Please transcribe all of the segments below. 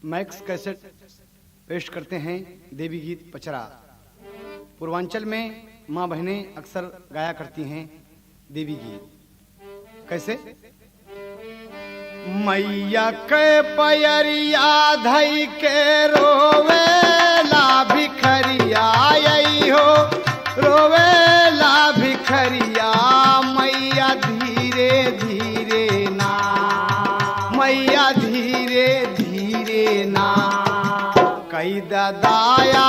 Max cassette पेश करते हैं देवी गीत पचरा। पूर्वांचल में माँ बहनें अक्सर गाया करती हैं देवी गीत। कैसे? मैया के पयरिया धई के रोवेला भिखरिया, आई हो रोवेला भिखरिया, मैया धीरे धीरे ना, मैया धीरे धीरे ना, कई दाया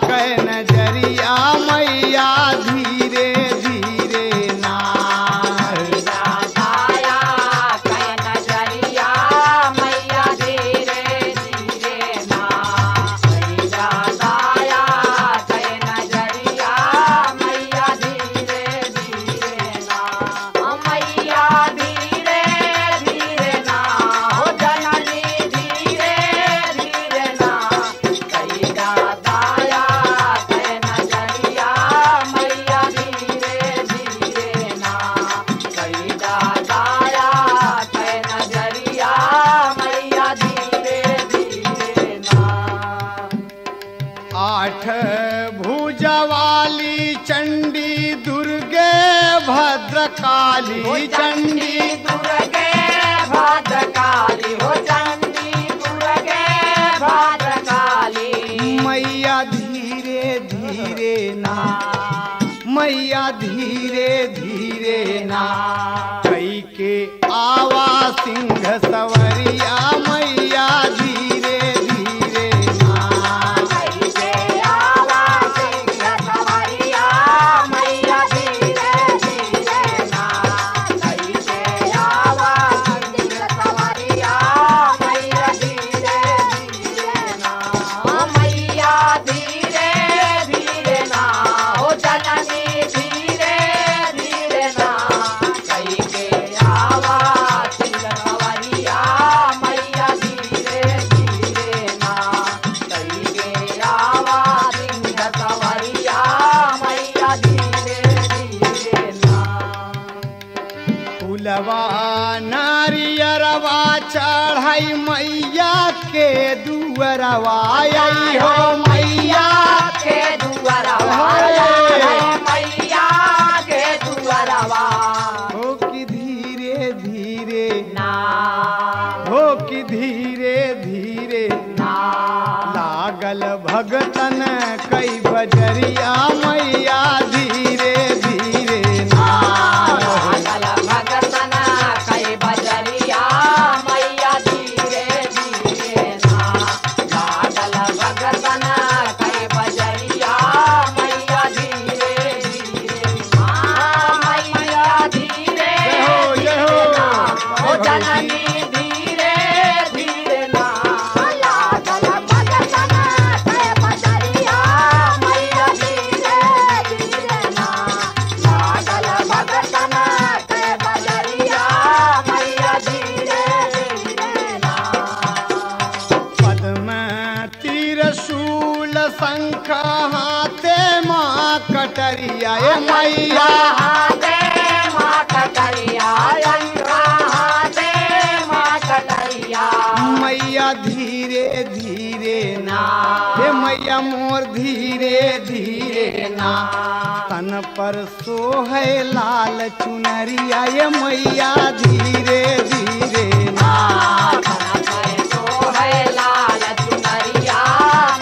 कै नजरिया, मैया धीरे धीरे ना, दाया कै नजरिया, मैया धीरे धीरे ना, दाया कै नजरिया, मैया धीरे धीरे ना, मैया धीरे धीरे ना, हो जननी धीरे धीरे ना, कई दाया कै नजरिया, मैया धीरे धीरे ना, कई दाया कै नजरिया, मैया धीरे धीरे ना। आठ भुजा वाली चंडी दुर्गे भद्रकाली चंडी, दुर्गे भद्रकाली हो चंडी, दुर्गे भद्रकाली, मैया धीरे धीरे ना, मैया धीरे धीरे ना, कई के आवा सिंह सवरिया, मैया धीरे धीरे ना, कई के आवा सिंह सवरिया, मैया धीरे धीरे ना, कई के आवा सिंह सवरिया, मैया धीरे धीरे ना, मैया धीरे धीरे ना, हो जननी धीरे धीरे ना, कई के आवा सिंह सवरिया, मैया धीरे धीरे ना, कई के आवा सिंह सवरिया, मैया धीरे धीरे ना। फूलवा नारियरवा चढ़ाई मैया के दुअरवा, आई हो मैया के दुअरवा, मैया के दुअरवा हो कि धीरे धीरे ना, हो कि धीरे धीरे ना, लागल भगतन कई बजरिया, मैया धीरे धीरे ना, लागल भगतन कई बजरिया, मैया धीरे धीरे ना, लागल भगतन कई बजरिया, मैया धीरे धीरे ना, मैया धीरे जय हो, धीरे ना, हो जननी धीरे धीरे ना, लागल भगतन कई बजरिया, मैया धीरे धीरे ना, लागल भगतन कई बजरिया, मैया धीरे धीरे ना। पद्म त्रिशूल शंख हाथे माँ कटरिया, ए मैया हाथे माँ कटरिया, हाथे माँ कटरिया, मैया धीरे धीरे ना, हे मैया मोर धीरे धीरे ना, तन पर सोहे लाल चुनरिया, ये मैया धीरे धीरे ना, तो है लाल चुनरिया,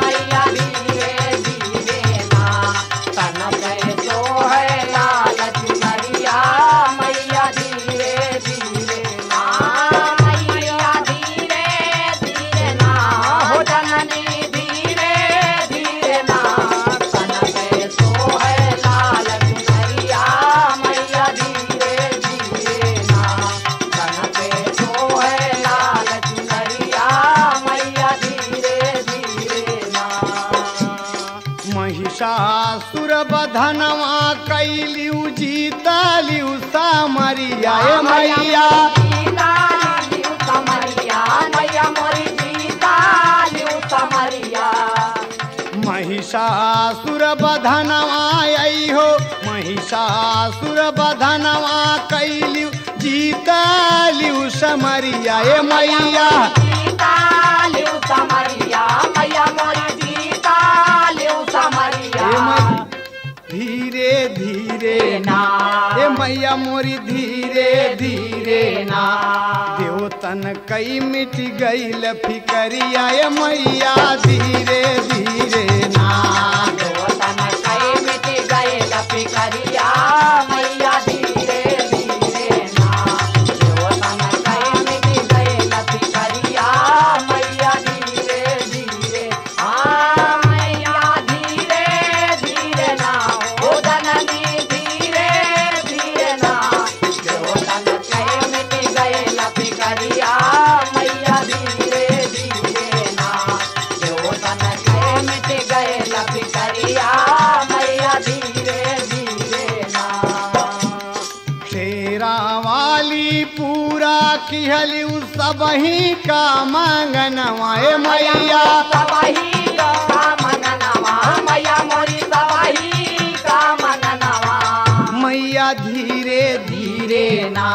मैया धीरे धीरे ना, तन पे तो है लाल चुनरिया, मैया धीरे धीरे ना, मैया धीरे धीरे ना, हो जननी धीरे धीरे ना, तन पे तो है लाल चुनरिया, मैया धीरे धीरे ना, तन पे तो है लाल चुनरिया, मैया धीरे धीरे ना। महिषासुर बधनवा कैलियू जीतलियू सामरिया, ए मैया सीता लियू समरिया, मैया मोरी सीता लियू समरिया, महिषासुर बधनवा आई हो, महिषासुर बधनवा कैलियू जीतलियू समरिया, ए मैया सीता लियू देवतन कई मिट गईल फिकरिया ये मैया धीरे धीरे ना। देवतन कई मिट गईल फिकरिया मैया धीरे धीरे ना। देवतन कई मिट गईल फिकरिया मैया धीरे धीरे। हाँ मैया धीरे धीरे ना हो जननी धीरे धीरे ना। देवतन कई मिट गईल फिकरिया मैया धीरे धीरे ना। देवतन कई मिट गईल फिकरिया मैया धीरे धीरे ना। शेरा वाली पूरा किहली सबही का मंगनवा ए मैया। सबही का मननवा मैया मोरी सबही का मननवा। मैया धीरे धीरे ना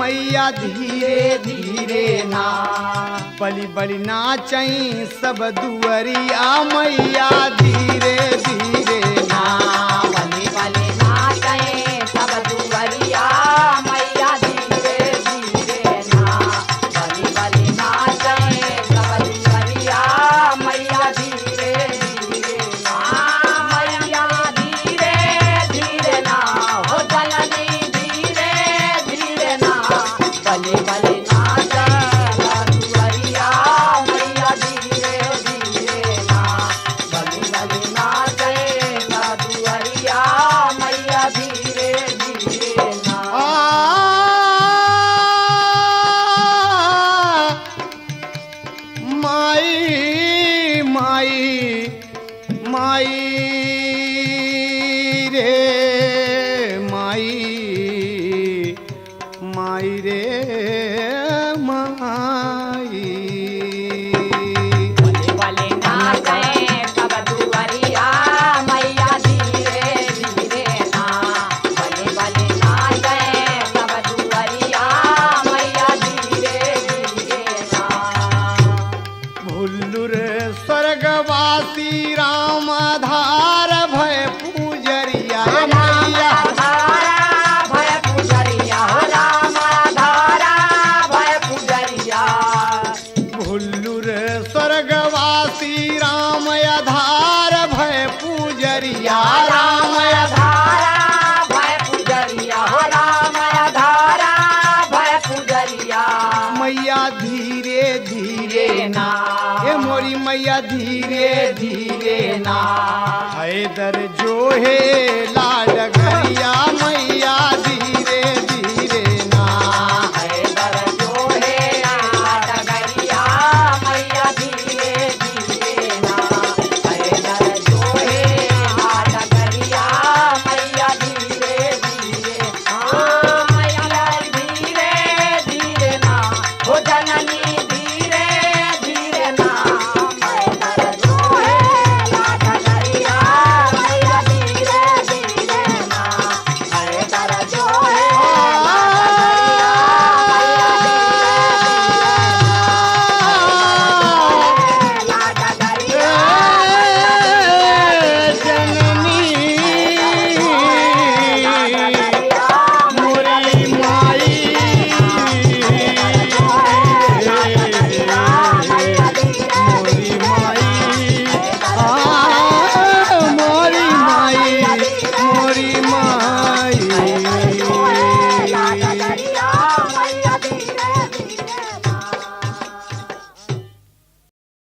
मैया धीरे धीरे ना। बली बली नाचई सब दुअरिया मैया धीरे धीरे ना। बली बली नाचे सब दुवरिया मैया धीरे धीरे ना। बली बली नाचे सब दुवरिया मैया धीरे धीरे ना। मैया धीरे धीरे ना हो जननी धीरे धीरे ना। बली बली नाचे सब दुवरिया मैया धीरे धीरे ना। बली बली नाचे सब दुवरिया मैया धीरे धीरे ना। माई माई माई रे माई माई रे माई। बली बली नाचे सब दुवरिया मैया धीरे धीरे ना। बली बली नाचे सब दुवरिया मैया धीरे धीरे ना। भुल्लुर स्वर्गवासी राम आधार भय पूजरिया ए मैया। धारा भय पुजरिया हो राम धारा भय पुजरिया। भुल्लुर स्वर्गवासी राम आधार भय पूजरिया राम धारा भय पुजरिया हो राम धारा भय पुजरिया। मैया धीरे धीरे ना ए मोरी मैया धीरे धीरे ना। हैदर जो है लाल गरिया